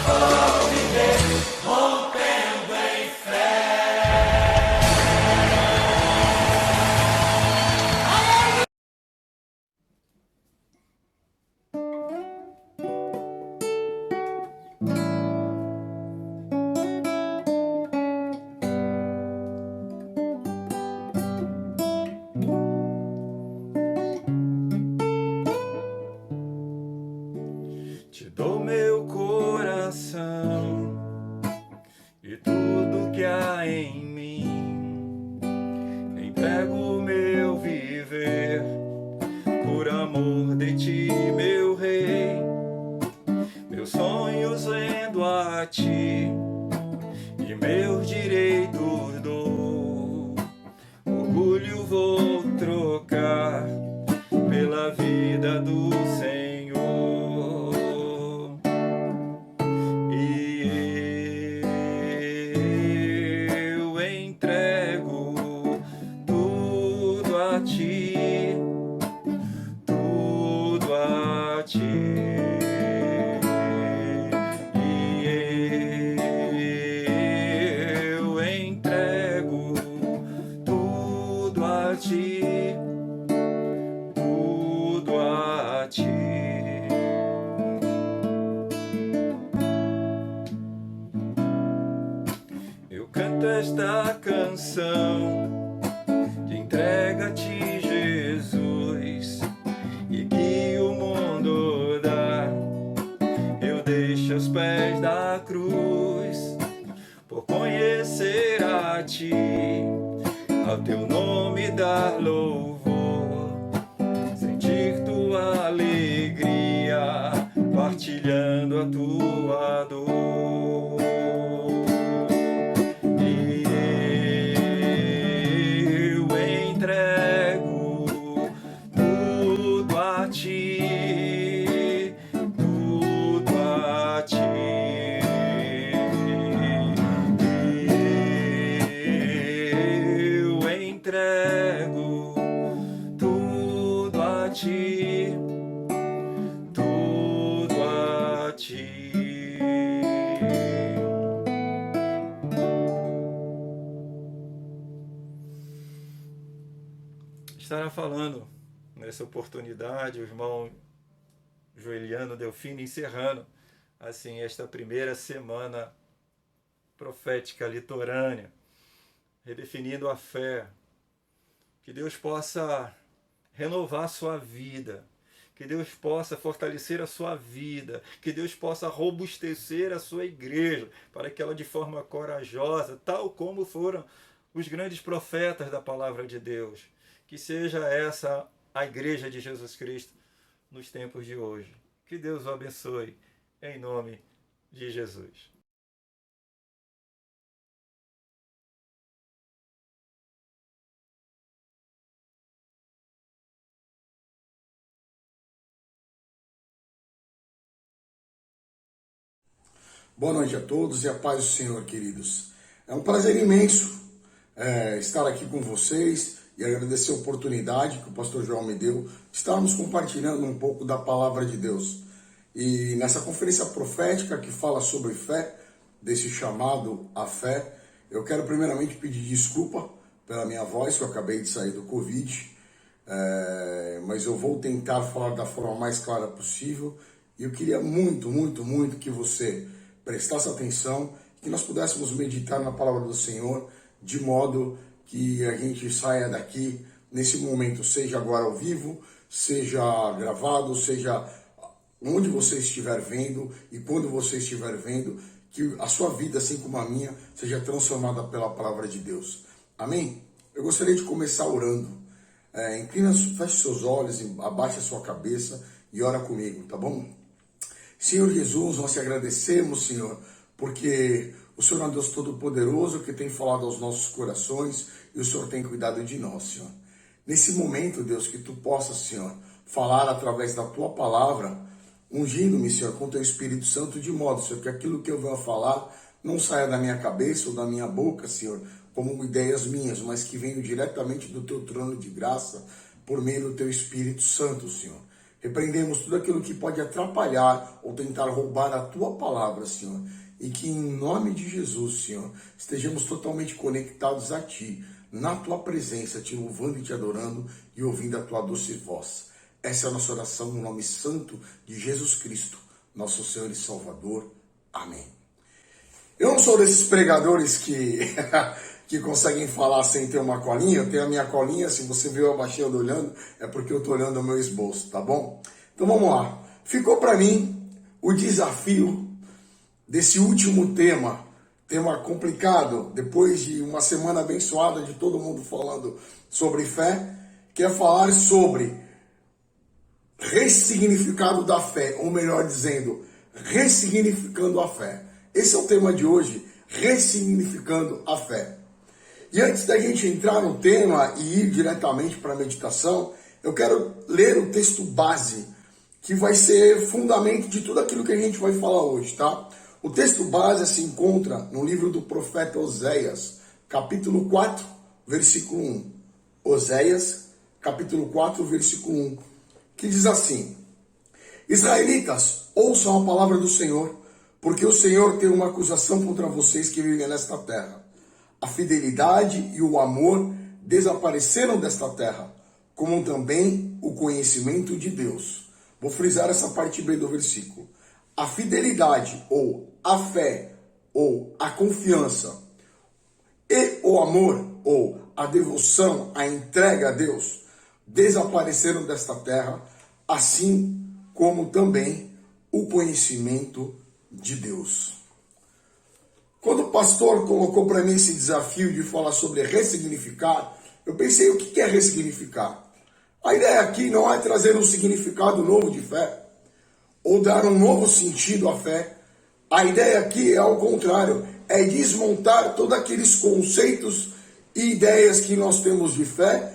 vou viver rompendo em fé. Te dou meu coração e tudo que há em mim. Entrego meu viver por amor de ti, meu rei. Meus sonhos rendo a ti e meus direitos dou. Orgulho vou trocar pela vida do Senhor. E eu entrego tudo a ti, tudo a ti. E eu entrego tudo a ti, tudo a ti. Eu canto esta canção de entrega a ti, Jesus, e que o mundo dá. Eu deixo aos pés da cruz por conhecer a ti, ao teu nome dar louvor, sentir tua alegria, partilhando a tua dor. E eu entrego tudo a ti, tudo a ti. Eu entrego tudo a ti, tudo a ti. Estará falando nessa oportunidade o irmão Joeliano Delfino, encerrando assim esta primeira semana profética litorânea, redefinindo a fé. Que Deus possa renovar a sua vida, que Deus possa fortalecer a sua vida, que Deus possa robustecer a sua igreja, para que ela de forma corajosa, tal como foram os grandes profetas da palavra de Deus, que seja essa a igreja de Jesus Cristo nos tempos de hoje. Que Deus o abençoe, em nome de Jesus. Boa noite a todos e a paz do Senhor, queridos. É um prazer imenso estar aqui com vocês e agradecer a oportunidade que o pastor João me deu de estarmos compartilhando um pouco da palavra de Deus. E nessa conferência profética que fala sobre fé, desse chamado à fé, eu quero primeiramente pedir desculpa pela minha voz, que eu acabei de sair do Covid, mas eu vou tentar falar da forma mais clara possível. E eu queria muito, muito, muito que você prestasse atenção, que nós pudéssemos meditar na palavra do Senhor, de modo que a gente saia daqui nesse momento, seja agora ao vivo, seja gravado, seja onde você estiver vendo e quando você estiver vendo, que a sua vida, assim como a minha, seja transformada pela palavra de Deus. Amém? Eu gostaria de começar orando. Feche seus olhos, abaixe a sua cabeça e ora comigo, tá bom? Senhor Jesus, nós te agradecemos, Senhor, porque o Senhor é um Deus Todo-Poderoso que tem falado aos nossos corações e o Senhor tem cuidado de nós, Senhor. Nesse momento, Deus, que tu possas, Senhor, falar através da tua palavra, ungindo-me, Senhor, com teu Espírito Santo, de modo, Senhor, que aquilo que eu venho a falar não saia da minha cabeça ou da minha boca, Senhor, como ideias minhas, mas que venham diretamente do teu trono de graça, por meio do teu Espírito Santo, Senhor. Repreendemos tudo aquilo que pode atrapalhar ou tentar roubar a tua palavra, Senhor. E que em nome de Jesus, Senhor, estejamos totalmente conectados a Ti, na Tua presença, Te louvando e Te adorando e ouvindo a Tua doce voz. Essa é a nossa oração no nome santo de Jesus Cristo, nosso Senhor e Salvador. Amém. Eu não sou desses pregadores que conseguem falar sem ter uma colinha. Eu tenho a minha colinha, se você viu eu abaixando olhando, é porque eu estou olhando o meu esboço, tá bom? Então vamos lá. Ficou para mim o desafio desse último tema complicado, depois de uma semana abençoada de todo mundo falando sobre fé, que é falar sobre ressignificado da fé, ou melhor dizendo, ressignificando a fé. Esse é o tema de hoje, ressignificando a fé. E antes da gente entrar no tema e ir diretamente para a meditação, eu quero ler o texto base, que vai ser fundamento de tudo aquilo que a gente vai falar hoje, tá? O texto base se encontra no livro do profeta Oséias, capítulo 4, versículo 1. Oséias, capítulo 4, versículo 1, que diz assim: Israelitas, ouçam a palavra do Senhor, porque o Senhor tem uma acusação contra vocês que vivem nesta terra. A fidelidade e o amor desapareceram desta terra, como também o conhecimento de Deus. Vou frisar essa parte B do versículo. A fidelidade, ou a fé, ou a confiança, e o amor, ou a devoção, a entrega a Deus, desapareceram desta terra, assim como também o conhecimento de Deus. Quando o pastor colocou para mim esse desafio de falar sobre ressignificar, eu pensei, o que é ressignificar? A ideia aqui não é trazer um significado novo de fé, ou dar um novo sentido à fé. A ideia aqui é ao contrário, é desmontar todos aqueles conceitos e ideias que nós temos de fé,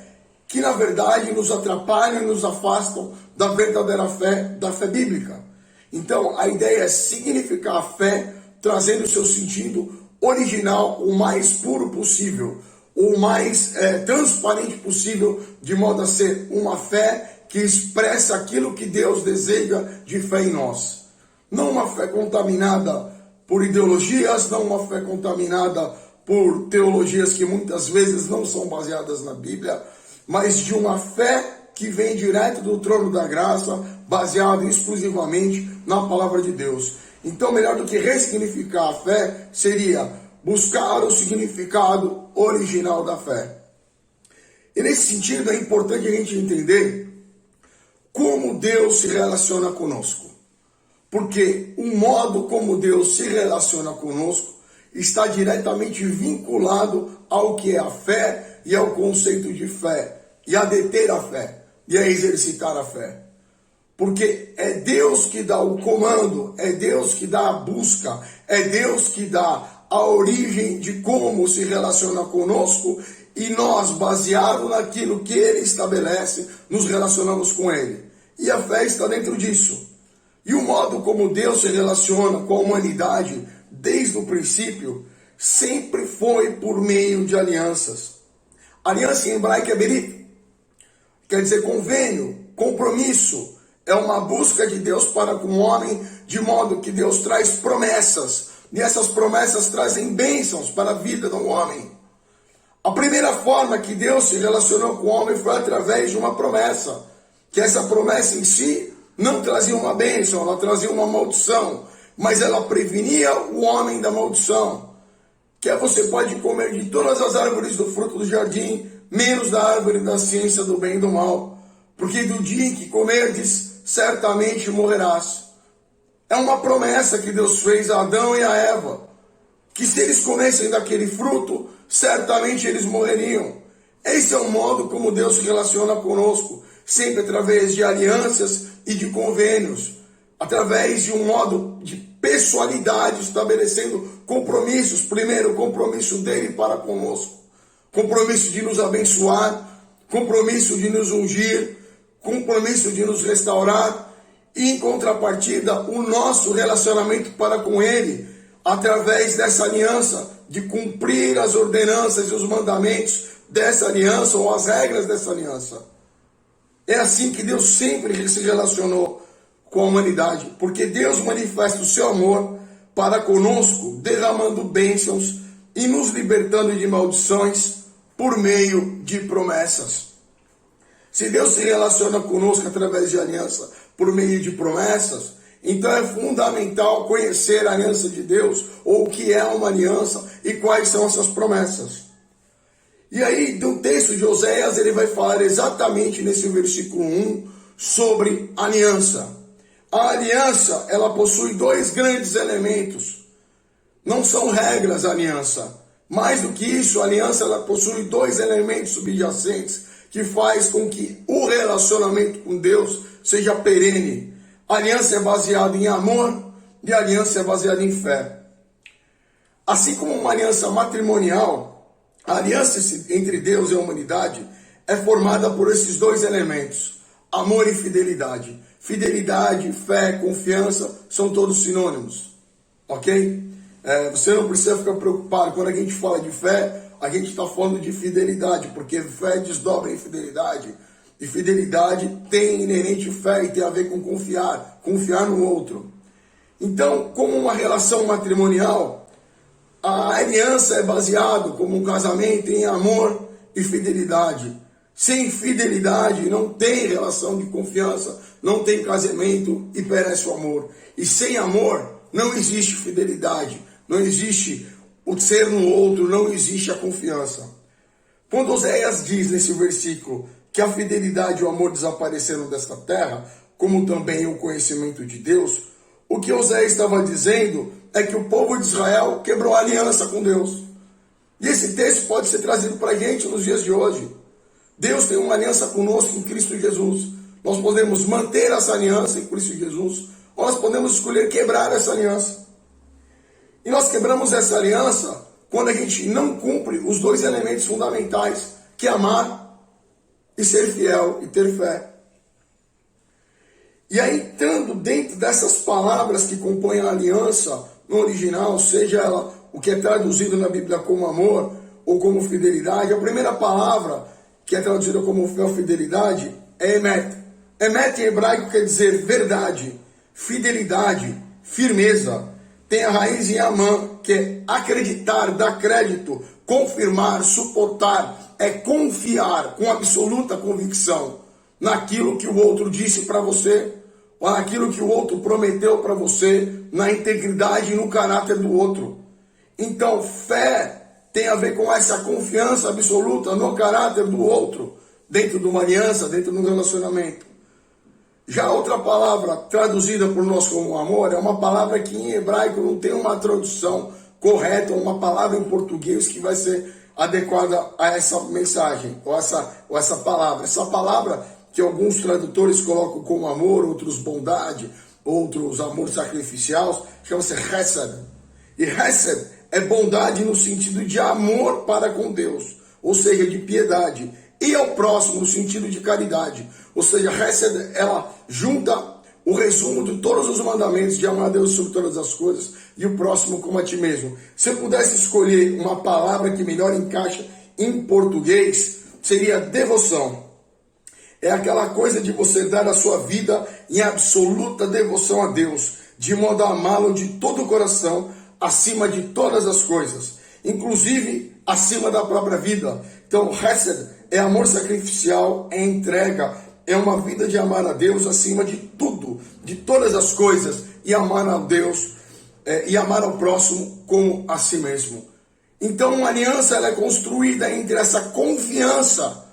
que na verdade nos atrapalham e nos afastam da verdadeira fé, da fé bíblica. Então a ideia é significar a fé, trazendo o seu sentido original, o mais puro possível, o mais transparente possível, de modo a ser uma fé que expressa aquilo que Deus deseja de fé em nós. Não uma fé contaminada por ideologias, não uma fé contaminada por teologias que muitas vezes não são baseadas na Bíblia, mas de uma fé que vem direto do trono da graça, baseada exclusivamente na palavra de Deus. Então, melhor do que ressignificar a fé, seria buscar o significado original da fé. E nesse sentido, é importante a gente entender como Deus se relaciona conosco. Porque o modo como Deus se relaciona conosco está diretamente vinculado ao que é a fé e ao conceito de fé, e a deter a fé, e a exercitar a fé. Porque é Deus que dá o comando, é Deus que dá a busca, é Deus que dá a origem de como se relaciona conosco, e nós, baseado naquilo que Ele estabelece, nos relacionamos com Ele. E a fé está dentro disso. E o modo como Deus se relaciona com a humanidade, desde o princípio, sempre foi por meio de alianças. Aliança em hebraico é berit, quer dizer convênio, compromisso. É uma busca de Deus para com o homem, de modo que Deus traz promessas. E essas promessas trazem bênçãos para a vida do homem. A primeira forma que Deus se relacionou com o homem foi através de uma promessa. Que essa promessa em si não trazia uma bênção, ela trazia uma maldição. Mas ela prevenia o homem da maldição. Que é: você pode comer de todas as árvores do fruto do jardim, menos da árvore da ciência do bem e do mal. Porque do dia em que comerdes, certamente morrerás. É uma promessa que Deus fez a Adão e a Eva, que se eles comessem daquele fruto, certamente eles morreriam. Esse é o modo como Deus se relaciona conosco, sempre através de alianças e de convênios, através de um modo de pessoalidade, estabelecendo compromissos. Primeiro, o compromisso dele para conosco, compromisso de nos abençoar, compromisso de nos ungir, compromisso de nos restaurar, e em contrapartida o nosso relacionamento para com Ele, através dessa aliança, de cumprir as ordenanças e os mandamentos dessa aliança, ou as regras dessa aliança. É assim que Deus sempre se relacionou com a humanidade, porque Deus manifesta o seu amor para conosco, derramando bênçãos e nos libertando de maldições por meio de promessas. Se Deus se relaciona conosco através de aliança por meio de promessas, então é fundamental conhecer a aliança de Deus, ou o que é uma aliança e quais são essas promessas. E aí, no texto de Oséias, ele vai falar exatamente nesse versículo 1 sobre aliança. A aliança, ela possui dois grandes elementos. Não são regras a aliança. Mais do que isso, a aliança ela possui dois elementos subjacentes que faz com que o relacionamento com Deus seja perene. A aliança é baseada em amor e a aliança é baseada em fé. Assim como uma aliança matrimonial, a aliança entre Deus e a humanidade é formada por esses dois elementos, amor e fidelidade. Fidelidade, fé, confiança são todos sinônimos, ok? Você não precisa ficar preocupado. Quando a gente fala de fé, a gente está falando de fidelidade, porque fé desdobra em fidelidade. E fidelidade tem inerente fé e tem a ver com confiar no outro. Então, como uma relação matrimonial, a aliança é baseada, como um casamento, em amor e fidelidade. Sem fidelidade não tem relação de confiança, não tem casamento e perece o amor. E sem amor não existe fidelidade, não existe o ser no outro, não existe a confiança. Quando Oséias diz nesse versículo que a fidelidade e o amor desapareceram desta terra, como também o conhecimento de Deus, o que Oséias estava dizendo é que o povo de Israel quebrou a aliança com Deus. E esse texto pode ser trazido para a gente nos dias de hoje. Deus tem uma aliança conosco em Cristo Jesus. Nós podemos manter essa aliança em Cristo Jesus, ou nós podemos escolher quebrar essa aliança. E nós quebramos essa aliança quando a gente não cumpre os dois elementos fundamentais, que é amar e ser fiel e ter fé. E aí, estando dentro dessas palavras que compõem a aliança no original, seja ela o que é traduzido na Bíblia como amor ou como fidelidade, a primeira palavra que é traduzida como fé ou fidelidade é emet. Emet em hebraico quer dizer verdade, fidelidade, firmeza. Tem a raiz em amã, que é acreditar, dar crédito, confirmar, suportar, é confiar com absoluta convicção naquilo que o outro disse para você, ou naquilo que o outro prometeu para você, na integridade e no caráter do outro. Então, fé tem a ver com essa confiança absoluta no caráter do outro, dentro de uma aliança, dentro de um relacionamento. Já outra palavra traduzida por nós como amor é uma palavra que em hebraico não tem uma tradução correta, uma palavra em português que vai ser adequada a essa mensagem, ou essa palavra. Essa palavra que alguns tradutores colocam como amor, outros bondade, outros amor sacrificial, chama-se Hesed. E Hesed é bondade no sentido de amor para com Deus, ou seja, de piedade. E ao próximo no sentido de caridade. Ou seja, Hesed, ela junta o resumo de todos os mandamentos de amar a Deus sobre todas as coisas e o próximo como a ti mesmo. Se eu pudesse escolher uma palavra que melhor encaixa em português, seria devoção. É aquela coisa de você dar a sua vida em absoluta devoção a Deus, de modo a amá-lo de todo o coração, acima de todas as coisas, inclusive acima da própria vida. Então, Hesed é amor sacrificial, é entrega, é uma vida de amar a Deus acima de tudo, de todas as coisas, e amar a Deus e amar ao próximo como a si mesmo. Então, uma aliança ela é construída entre essa confiança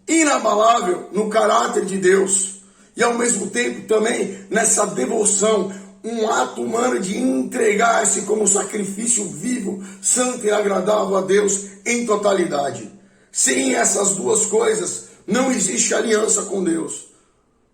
inabalável no caráter de Deus e, ao mesmo tempo, também nessa devoção, um ato humano de entregar-se como sacrifício vivo, santo e agradável a Deus em totalidade. Sem essas duas coisas, não existe aliança com Deus.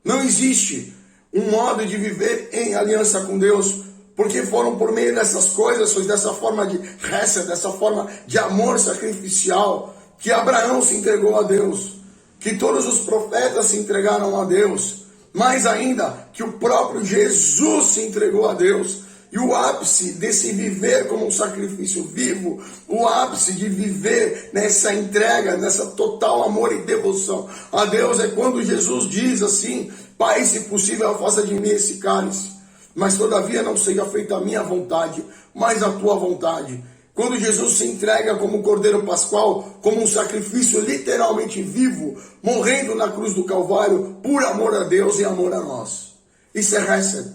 Não existe um modo de viver em aliança com Deus, porque foram por meio dessas coisas, foi dessa forma de reza, dessa forma de amor sacrificial, que Abraão se entregou a Deus, que todos os profetas se entregaram a Deus, mais ainda que o próprio Jesus se entregou a Deus, E o ápice desse viver como um sacrifício vivo, o ápice de viver nessa entrega, nessa total amor e devoção a Deus, é quando Jesus diz assim: Pai, se possível, afasta de mim esse cálice, mas todavia não seja feita a minha vontade, mas a tua vontade. Quando Jesus se entrega como Cordeiro Pascual, como um sacrifício literalmente vivo, morrendo na cruz do Calvário, por amor a Deus e amor a nós. Isso é Hesed.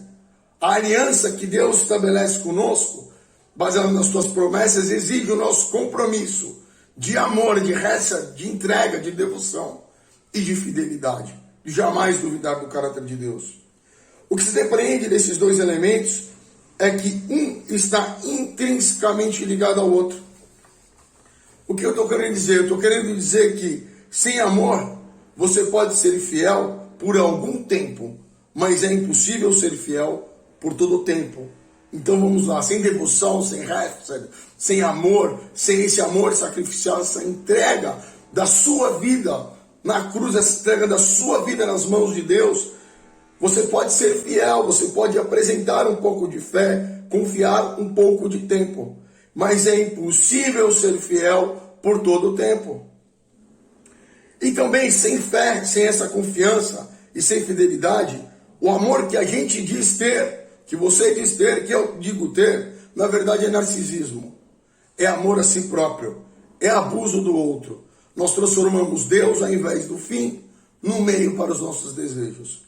A aliança que Deus estabelece conosco, baseada nas suas promessas, exige o nosso compromisso de amor, de Hesed, de entrega, de devoção e de fidelidade. De jamais duvidar do caráter de Deus. O que se depreende desses dois elementos é que um está intrinsecamente ligado ao outro. O que eu estou querendo dizer? Eu estou querendo dizer que sem amor você pode ser fiel por algum tempo, mas é impossível ser fiel por todo o tempo. Então vamos lá, sem devoção, sem Hesed, sem amor, sem esse amor sacrificial, essa entrega da sua vida na cruz, essa entrega da sua vida nas mãos de Deus, você pode ser fiel, você pode apresentar um pouco de fé, confiar um pouco de tempo, mas é impossível ser fiel por todo o tempo. E também sem fé, sem essa confiança e sem fidelidade, o amor que a gente diz ter, que você diz ter, que eu digo ter, na verdade é narcisismo, é amor a si próprio, é abuso do outro. Nós transformamos Deus, ao invés do fim, no meio para os nossos desejos.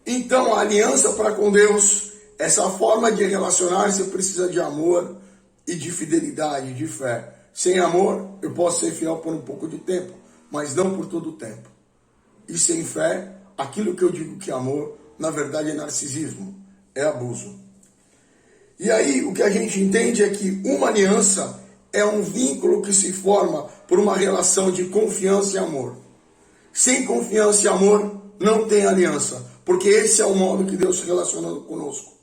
Então, a aliança para com Deus, essa forma de relacionar-se, precisa de amor e de fidelidade, de fé. Sem amor, eu posso ser fiel por um pouco de tempo, mas não por todo o tempo. E sem fé, aquilo que eu digo que é amor, na verdade é narcisismo, é abuso. E aí, o que a gente entende é que uma aliança é um vínculo que se forma por uma relação de confiança e amor. Sem confiança e amor, não tem aliança, porque esse é o modo que Deus se relaciona conosco.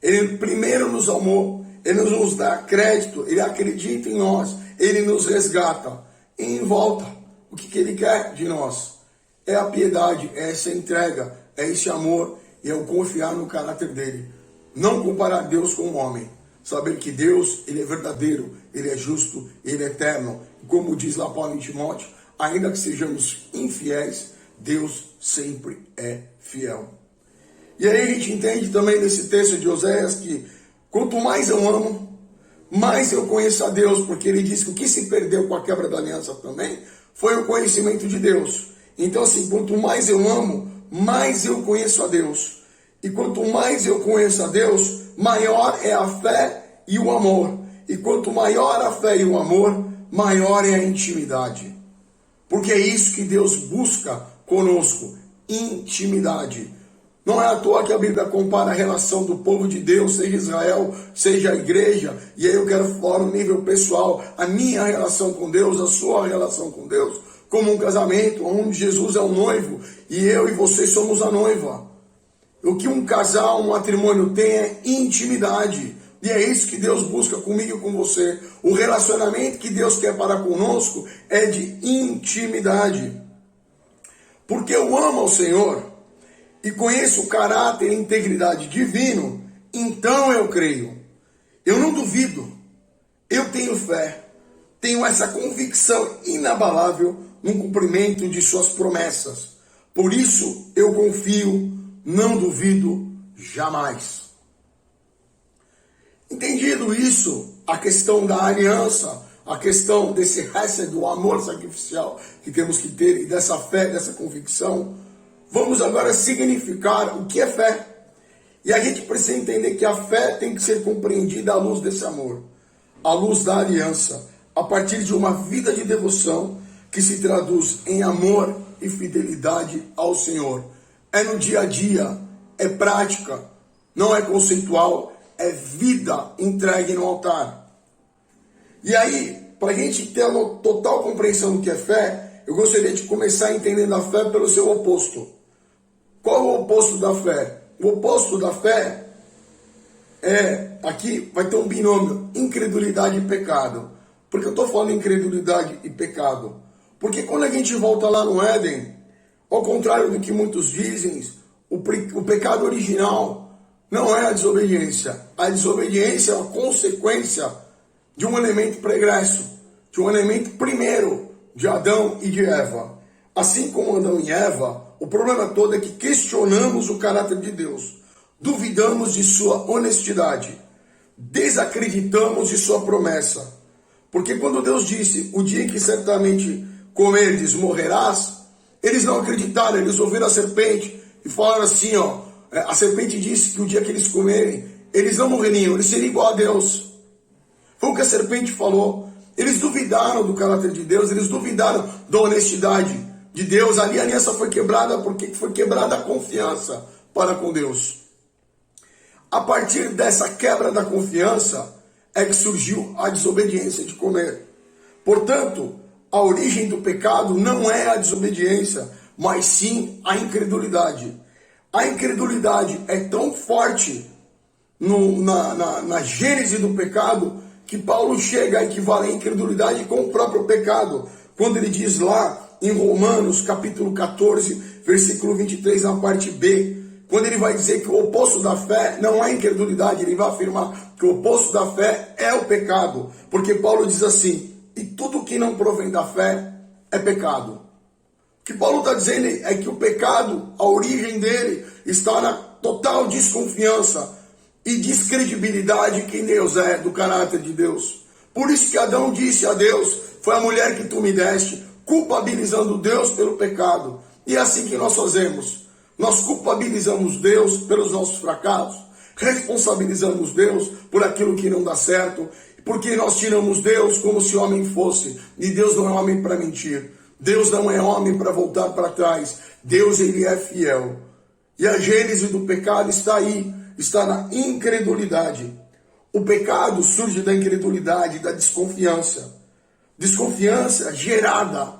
Ele primeiro nos amou, Ele nos dá crédito, Ele acredita em nós, Ele nos resgata. E em volta, o que Ele quer de nós? É a piedade, é essa entrega, é esse amor e é o confiar no caráter dEle. Não comparar Deus com o homem. Saber que Deus, Ele é verdadeiro, Ele é justo, Ele é eterno. E como diz lá Paulo em Timóteo, ainda que sejamos infiéis, Deus sempre é fiel. E aí a gente entende também nesse texto de Oséias que quanto mais eu amo, mais eu conheço a Deus, porque ele diz que o que se perdeu com a quebra da aliança também foi o conhecimento de Deus. Então assim, quanto mais eu amo, mais eu conheço a Deus. E quanto mais eu conheço a Deus, maior é a fé e o amor. E quanto maior a fé e o amor, maior é a intimidade. Porque é isso que Deus busca conosco, intimidade. Não é à toa que a Bíblia compara a relação do povo de Deus, seja Israel, seja a igreja, e aí eu quero falar no nível pessoal, a minha relação com Deus, a sua relação com Deus, como um casamento, onde Jesus é o noivo, e eu e você somos a noiva. O que um casal, um matrimônio tem é intimidade, e é isso que Deus busca comigo e com você. O relacionamento que Deus quer para conosco é de intimidade. Porque eu amo ao Senhor e conheço o caráter e a integridade divino, então eu creio. Eu não duvido, eu tenho fé, tenho essa convicção inabalável no cumprimento de suas promessas. Por isso eu confio, não duvido jamais. Entendido isso, a questão da aliança, a questão desse Hesed, do amor sacrificial que temos que ter, e dessa fé, dessa convicção, vamos agora significar o que é fé. E a gente precisa entender que a fé tem que ser compreendida à luz desse amor, à luz da aliança, a partir de uma vida de devoção que se traduz em amor e fidelidade ao Senhor. É no dia a dia, é prática, não é conceitual, é vida entregue no altar. E aí, para a gente ter uma total compreensão do que é fé, eu gostaria de começar entendendo a fé pelo seu oposto. Qual é o oposto da fé? O oposto da fé é, aqui vai ter um binômio, incredulidade e pecado. Por que eu estou falando incredulidade e pecado? Porque quando a gente volta lá no Éden, ao contrário do que muitos dizem, o pecado original não é a desobediência. A desobediência é uma consequência de um elemento pregresso, de um elemento primeiro de Adão e de Eva. Assim como Adão e Eva, o problema todo é que questionamos o caráter de Deus, duvidamos de sua honestidade, desacreditamos de sua promessa. Porque quando Deus disse, o dia em que certamente comerdes, morrerás, eles não acreditaram, eles ouviram a serpente e falaram assim, a serpente disse que o dia que eles comerem, eles não morreriam, eles seriam igual a Deus. Foi o que a serpente falou. Eles duvidaram do caráter de Deus, eles duvidaram da honestidade de Deus. Ali a aliança foi quebrada porque foi quebrada a confiança para com Deus. A partir dessa quebra da confiança é que surgiu a desobediência de comer. Portanto, a origem do pecado não é a desobediência, mas sim a incredulidade. A incredulidade é tão forte na gênese do pecado que Paulo chega a equivaler a incredulidade com o próprio pecado, quando ele diz lá em Romanos capítulo 14, versículo 23, na parte B, quando ele vai dizer que o oposto da fé não é incredulidade, ele vai afirmar que o oposto da fé é o pecado, porque Paulo diz assim, e tudo que não provém da fé é pecado. O que Paulo está dizendo é que o pecado, a origem dele, está na total desconfiança e descredibilidade que Deus é, do caráter de Deus. Por isso que Adão disse a Deus, foi a mulher que tu me deste, culpabilizando Deus pelo pecado. E é assim que nós fazemos. Nós culpabilizamos Deus pelos nossos fracassos, responsabilizamos Deus por aquilo que não dá certo, porque nós tiramos Deus como se homem fosse, e Deus não é homem para mentir, Deus não é homem para voltar para trás, Deus ele é fiel. E a gênese do pecado está aí, está na incredulidade. O pecado surge da incredulidade, da desconfiança. Desconfiança gerada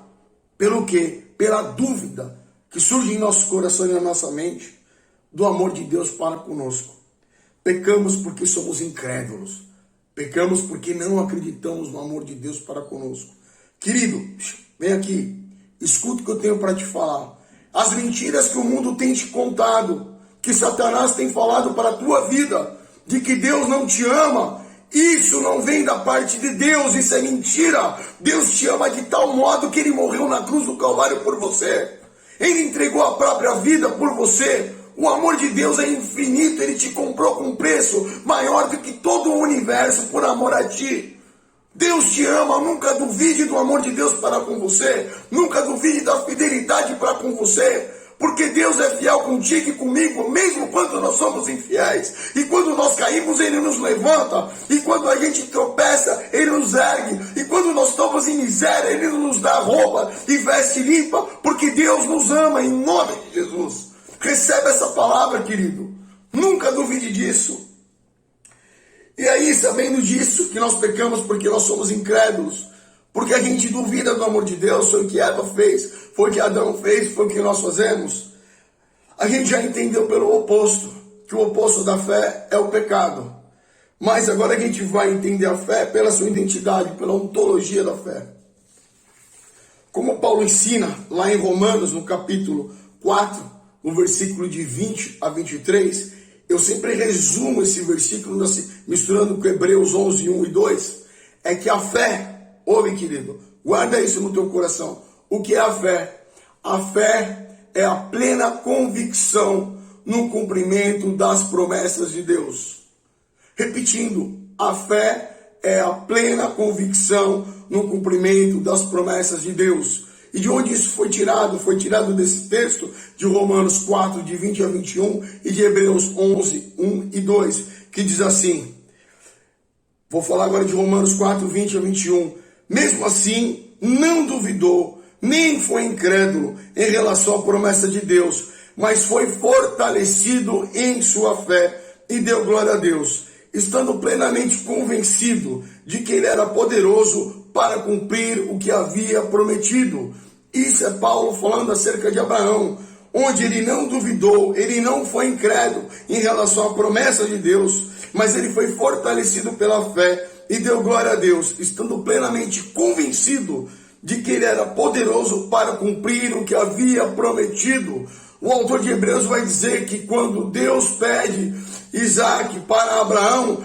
pelo quê? Pela dúvida que surge em nosso coração e na nossa mente do amor de Deus para conosco. Pecamos porque somos incrédulos. Pecamos porque não acreditamos no amor de Deus para conosco. Querido, vem aqui, escuta o que eu tenho para te falar. As mentiras que o mundo tem te contado, que Satanás tem falado para a tua vida, de que Deus não te ama, isso não vem da parte de Deus, isso é mentira. Deus te ama de tal modo que ele morreu na cruz do Calvário por você. Ele entregou a própria vida por você. O amor de Deus é infinito, ele te comprou com um preço maior do que todo o universo por amor a ti. Deus te ama, nunca duvide do amor de Deus para com você, nunca duvide da fidelidade para com você, porque Deus é fiel contigo e comigo, mesmo quando nós somos infiéis. E quando nós caímos, ele nos levanta, e quando a gente tropeça, ele nos ergue, e quando nós estamos em miséria, ele nos dá roupa e veste limpa, porque Deus nos ama em nome de Jesus. Recebe essa palavra, querido. Nunca duvide disso. E aí, sabendo disso, que nós pecamos porque nós somos incrédulos, porque a gente duvida do amor de Deus, foi o que Eva fez, foi o que Adão fez, foi o que nós fazemos. A gente já entendeu pelo oposto, que o oposto da fé é o pecado. Mas agora a gente vai entender a fé pela sua identidade, pela ontologia da fé. Como Paulo ensina lá em Romanos, no capítulo 4, no versículo de 20 a 23, eu sempre resumo esse versículo misturando com Hebreus 11, 1 e 2, é que a fé, ouve querido, guarda isso no teu coração. O que é a fé? A fé é a plena convicção no cumprimento das promessas de Deus. Repetindo, a fé é a plena convicção no cumprimento das promessas de Deus. E de onde isso foi tirado? Foi tirado desse texto de Romanos 4, de 20 a 21 e de Hebreus 11, 1 e 2, que diz assim, vou falar agora de Romanos 4, 20 a 21, mesmo assim não duvidou, nem foi incrédulo em relação à promessa de Deus, mas foi fortalecido em sua fé e deu glória a Deus, estando plenamente convencido de que ele era poderoso para cumprir o que havia prometido. Isso é Paulo falando acerca de Abraão, onde ele não duvidou, ele não foi incrédulo em relação à promessa de Deus, mas ele foi fortalecido pela fé e deu glória a Deus, estando plenamente convencido de que ele era poderoso para cumprir o que havia prometido. O autor de Hebreus vai dizer que quando Deus pede Isaac para Abraão,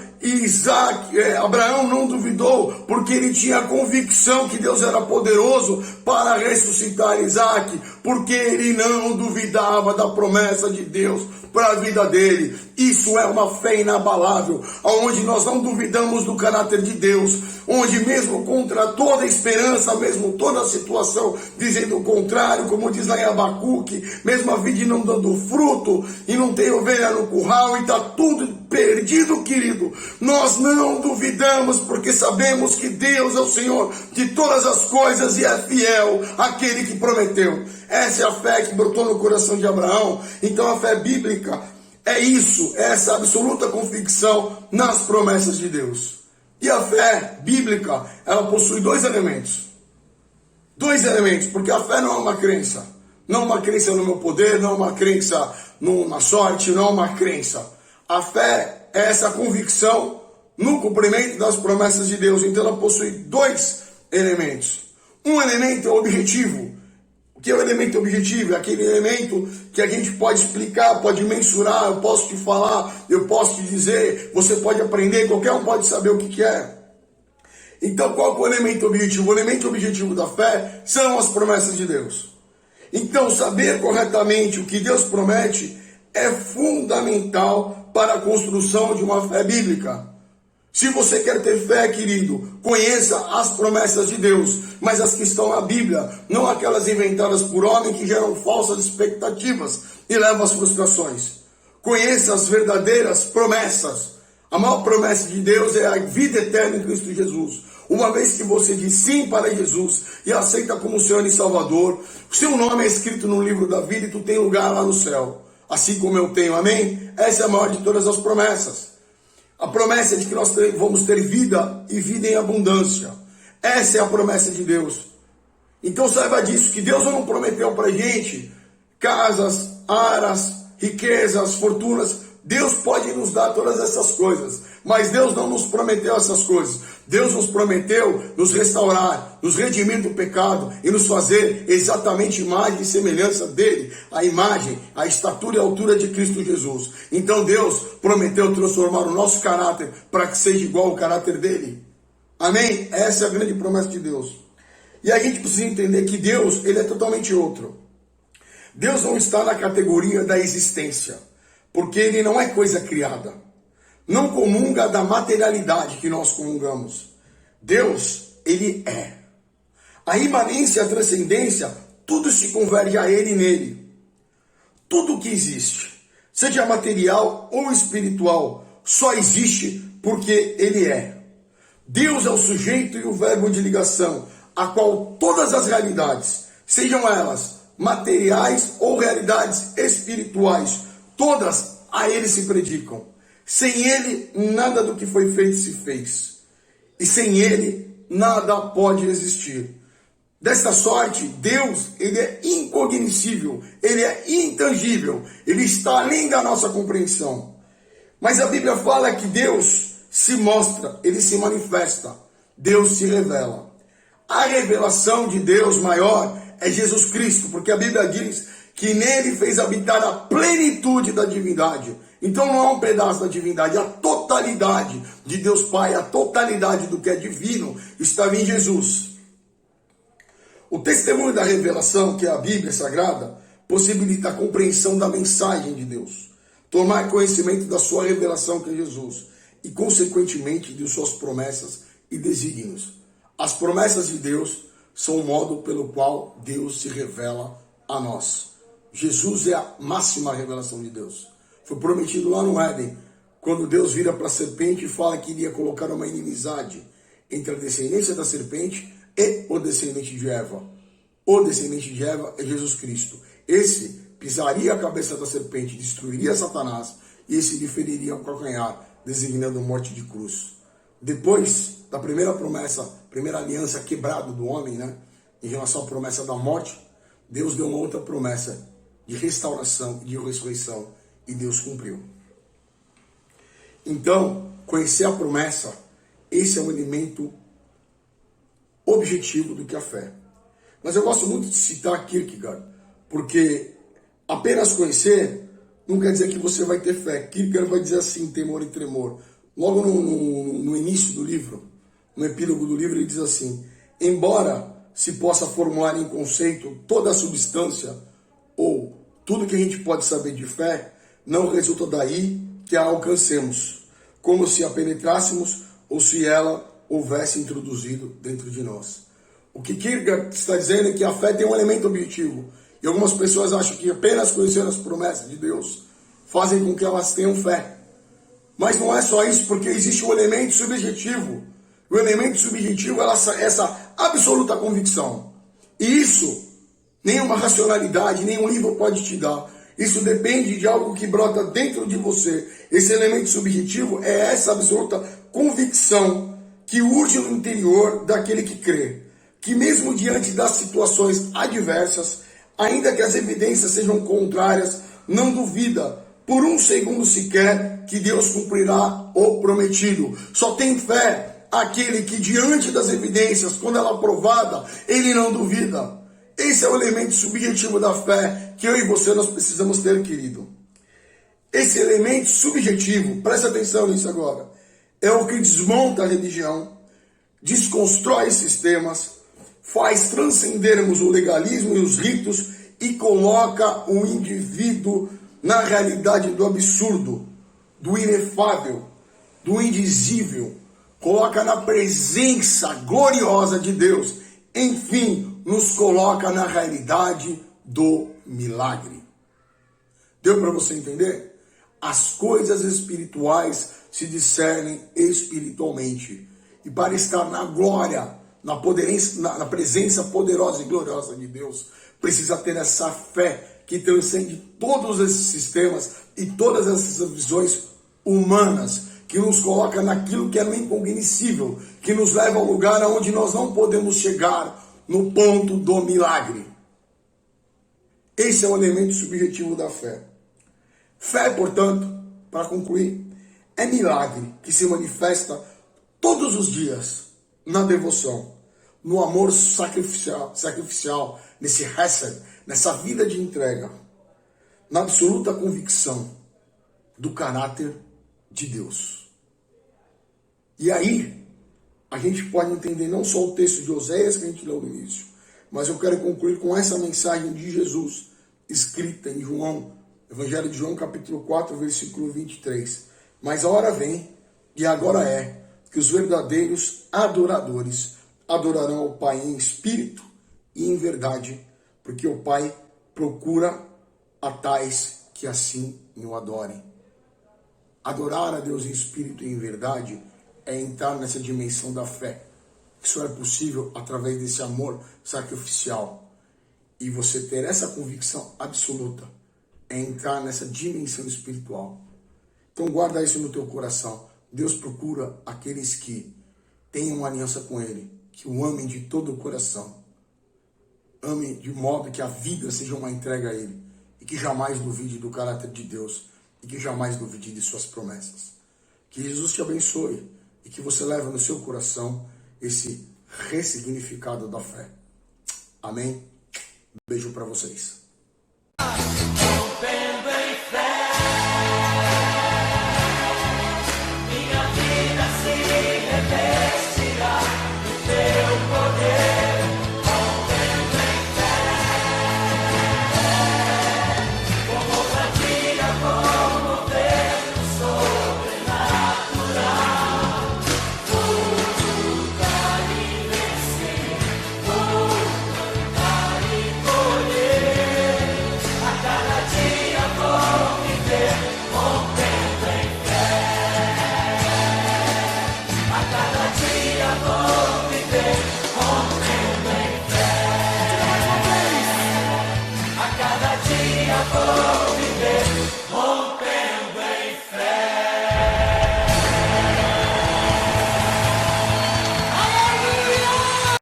Abraão não duvidou, porque ele tinha a convicção que Deus era poderoso para ressuscitar Isaac, porque ele não duvidava da promessa de Deus para a vida dele. Isso é uma fé inabalável, onde nós não duvidamos do caráter de Deus, onde mesmo contra toda esperança, mesmo toda a situação dizendo o contrário, como diz lá em Abacuque, mesmo a vida não dando fruto, e não tem ovelha no curral, e está tudo perdido, querido, nós não duvidamos, porque sabemos que Deus é o Senhor de todas as coisas e é fiel àquele que prometeu. Essa é a fé que brotou no coração de Abraão. Então a fé bíblica é isso, é essa absoluta convicção nas promessas de Deus. E a fé bíblica, ela possui dois elementos, porque a fé não é uma crença, não é uma crença no meu poder, não é uma crença na sorte, não é uma crença. A fé é essa convicção no cumprimento das promessas de Deus. Então ela possui dois elementos. Um elemento é objetivo. O que é o elemento objetivo? É aquele elemento que a gente pode explicar, pode mensurar, eu posso te falar, eu posso te dizer, você pode aprender, qualquer um pode saber o que é. Então qual é o elemento objetivo? O elemento objetivo da fé são as promessas de Deus. Então saber corretamente o que Deus promete é fundamental para a construção de uma fé bíblica. Se você quer ter fé, querido, conheça as promessas de Deus, mas as que estão na Bíblia, não aquelas inventadas por homem que geram falsas expectativas e levam às frustrações. Conheça as verdadeiras promessas. A maior promessa de Deus é a vida eterna em Cristo Jesus. Uma vez que você diz sim para Jesus e aceita como Senhor e Salvador, o seu nome é escrito no livro da vida e tu tem lugar lá no céu. Assim como eu tenho, amém? Essa é a maior de todas as promessas. A promessa é de que nós vamos ter vida e vida em abundância. Essa é a promessa de Deus. Então saiba disso, que Deus não prometeu para a gente casas, aras, riquezas, fortunas. Deus pode nos dar todas essas coisas, mas Deus não nos prometeu essas coisas. Deus nos prometeu nos restaurar, nos redimir do pecado e nos fazer exatamente imagem e semelhança dele, a imagem, a estatura e a altura de Cristo Jesus. Então Deus prometeu transformar o nosso caráter para que seja igual ao caráter dele. Amém? Essa é a grande promessa de Deus. E a gente precisa entender que Deus, ele é totalmente outro. Deus não está na categoria da existência, porque ele não é coisa criada. Não comunga da materialidade que nós comungamos. Deus, ele é. A imanência e a transcendência, tudo se converge a ele e nele. Tudo que existe, seja material ou espiritual, só existe porque ele é. Deus é o sujeito e o verbo de ligação, a qual todas as realidades, sejam elas materiais ou realidades espirituais, todas a ele se predicam. Sem ele, nada do que foi feito se fez. E sem ele, nada pode existir. Desta sorte, Deus, ele é incognoscível, ele é intangível, ele está além da nossa compreensão. Mas a Bíblia fala que Deus se mostra, ele se manifesta, Deus se revela. A revelação de Deus maior é Jesus Cristo, porque a Bíblia diz que nele fez habitar a plenitude da divindade. Então não é um pedaço da divindade, a totalidade de Deus Pai, a totalidade do que é divino estava em Jesus. O testemunho da revelação, que é a Bíblia Sagrada, possibilita a compreensão da mensagem de Deus, tomar conhecimento da sua revelação, que é Jesus, e consequentemente de suas promessas e desígnios. As promessas de Deus são o modo pelo qual Deus se revela a nós. Jesus é a máxima revelação de Deus. Foi prometido lá no Éden, quando Deus vira para a serpente e fala que iria colocar uma inimizade entre a descendência da serpente e o descendente de Eva. O descendente de Eva é Jesus Cristo. Esse pisaria a cabeça da serpente, destruiria Satanás, e esse lhe feriria o calcanhar, designando morte de cruz. Depois da primeira promessa, primeira aliança quebrada do homem, em relação à promessa da morte, Deus deu uma outra promessa de restauração e de ressurreição, e Deus cumpriu. Então, conhecer a promessa, esse é um elemento objetivo do que a fé. Mas eu gosto muito de citar Kierkegaard, porque apenas conhecer não quer dizer que você vai ter fé. Kierkegaard vai dizer assim, Temor e Tremor. Logo no início do livro, no epílogo do livro, ele diz assim: embora se possa formular em conceito toda a substância, ou tudo que a gente pode saber de fé, não resulta daí que a alcancemos, como se a penetrássemos ou se ela houvesse introduzido dentro de nós. O que Kierkegaard está dizendo é que a fé tem um elemento objetivo. E algumas pessoas acham que apenas conhecer as promessas de Deus fazem com que elas tenham fé. Mas não é só isso, porque existe um elemento subjetivo. O elemento subjetivo é essa absoluta convicção. E isso, nenhuma racionalidade, nenhum livro pode te dar. Isso depende de algo que brota dentro de você. Esse elemento subjetivo é essa absoluta convicção que urge no interior daquele que crê. Que mesmo diante das situações adversas, ainda que as evidências sejam contrárias, não duvida por um segundo sequer que Deus cumprirá o prometido. Só tem fé aquele que diante das evidências, quando ela é provada, ele não duvida. Esse é o elemento subjetivo da fé que eu e você nós precisamos ter, querido. Esse elemento subjetivo, presta atenção nisso agora, é o que desmonta a religião, desconstrói sistemas, faz transcendermos o legalismo e os ritos e coloca o indivíduo na realidade do absurdo, do inefável, do indizível, coloca na presença gloriosa de Deus, enfim, nos coloca na realidade do milagre. Deu para você entender? As coisas espirituais se discernem espiritualmente. E para estar na glória, na presença poderosa e gloriosa de Deus, precisa ter essa fé que transcende todos esses sistemas e todas essas visões humanas, que nos coloca naquilo que é no incognoscível, que nos leva ao lugar onde nós não podemos chegar, no ponto do milagre. Esse é o elemento subjetivo da fé. Fé, portanto, para concluir, é milagre que se manifesta todos os dias na devoção, no amor sacrificial, nesse hesed, nessa vida de entrega, na absoluta convicção do caráter de Deus. E aí, a gente pode entender não só o texto de Oséias que a gente leu no início, mas eu quero concluir com essa mensagem de Jesus, escrita em João, Evangelho de João, capítulo 4, versículo 23. Mas a hora vem, e agora é, que os verdadeiros adoradores adorarão ao Pai em espírito e em verdade, porque o Pai procura a tais que assim o adorem. Adorar a Deus em espírito e em verdade é entrar nessa dimensão da fé. Isso é possível através desse amor sacrificial. E você ter essa convicção absoluta é entrar nessa dimensão espiritual. Então guarda isso no teu coração. Deus procura aqueles que têm uma aliança com Ele, que o amem de todo o coração. Amem de modo que a vida seja uma entrega a Ele. E que jamais duvide do caráter de Deus. E que jamais duvide de suas promessas. Que Jesus te abençoe. E que você leve no seu coração esse ressignificado da fé. Amém? Beijo para vocês.